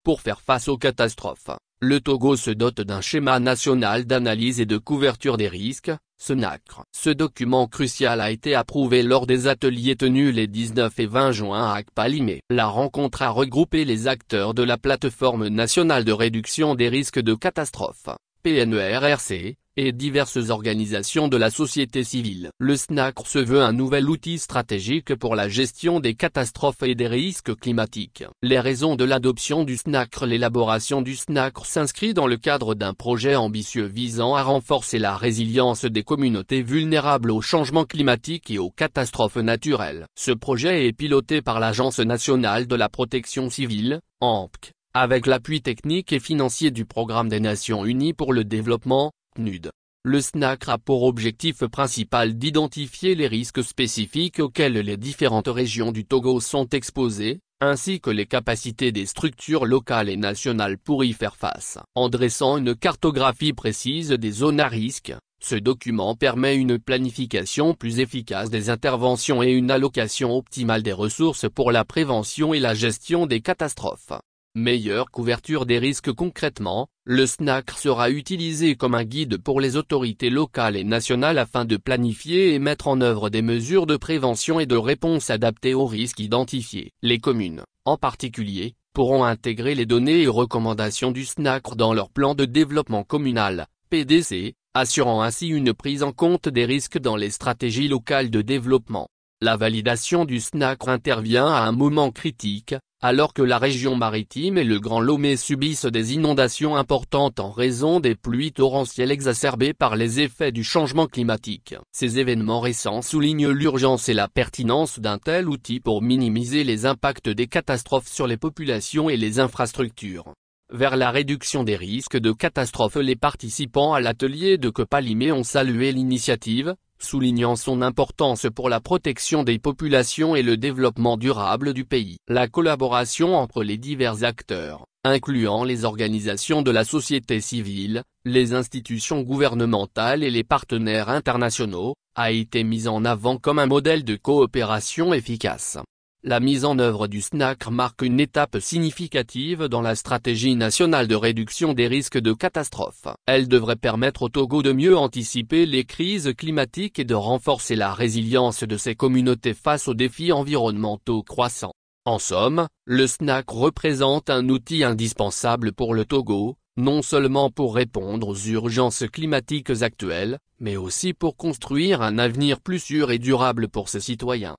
Pour faire face aux catastrophes, le Togo se dote d'un schéma national d'analyse et de couverture des risques, SNACR. Ce document crucial a été approuvé lors des ateliers tenus les 19 et 20 juin à Akpalimé. La rencontre a regroupé les acteurs de la Plateforme nationale de réduction des risques de catastrophes, PNERRC, et diverses organisations de la société civile. Le SNACR se veut un nouvel outil stratégique pour la gestion des catastrophes et des risques climatiques. Les raisons de l'adoption du SNACR. L'élaboration du SNACR s'inscrit dans le cadre d'un projet ambitieux visant à renforcer la résilience des communautés vulnérables au changement climatique et aux catastrophes naturelles. Ce projet est piloté par l'Agence nationale de la protection civile, ANPC, avec l'appui technique et financier du Programme des Nations Unies pour le développement, PNUD. Le SNACR a pour objectif principal d'identifier les risques spécifiques auxquels les différentes régions du Togo sont exposées, ainsi que les capacités des structures locales et nationales pour y faire face. En dressant une cartographie précise des zones à risque, ce document permet une planification plus efficace des interventions et une allocation optimale des ressources pour la prévention et la gestion des catastrophes. Meilleure couverture des risques. Concrètement, le SNACR sera utilisé comme un guide pour les autorités locales et nationales afin de planifier et mettre en œuvre des mesures de prévention et de réponse adaptées aux risques identifiés. Les communes, en particulier, pourront intégrer les données et recommandations du SNACR dans leur plan de développement communal, PDC, assurant ainsi une prise en compte des risques dans les stratégies locales de développement. La validation du SNACR intervient à un moment critique, alors que la région maritime et le Grand Lomé subissent des inondations importantes en raison des pluies torrentielles exacerbées par les effets du changement climatique. Ces événements récents soulignent l'urgence et la pertinence d'un tel outil pour minimiser les impacts des catastrophes sur les populations et les infrastructures. Vers la réduction des risques de catastrophes. Les participants à l'atelier de Akpalimé ont salué l'initiative, soulignant son importance pour la protection des populations et le développement durable du pays. La collaboration entre les divers acteurs, incluant les organisations de la société civile, les institutions gouvernementales et les partenaires internationaux, a été mise en avant comme un modèle de coopération efficace. La mise en œuvre du SNACR marque une étape significative dans la stratégie nationale de réduction des risques de catastrophes. Elle devrait permettre au Togo de mieux anticiper les crises climatiques et de renforcer la résilience de ses communautés face aux défis environnementaux croissants. En somme, le SNACR représente un outil indispensable pour le Togo, non seulement pour répondre aux urgences climatiques actuelles, mais aussi pour construire un avenir plus sûr et durable pour ses citoyens.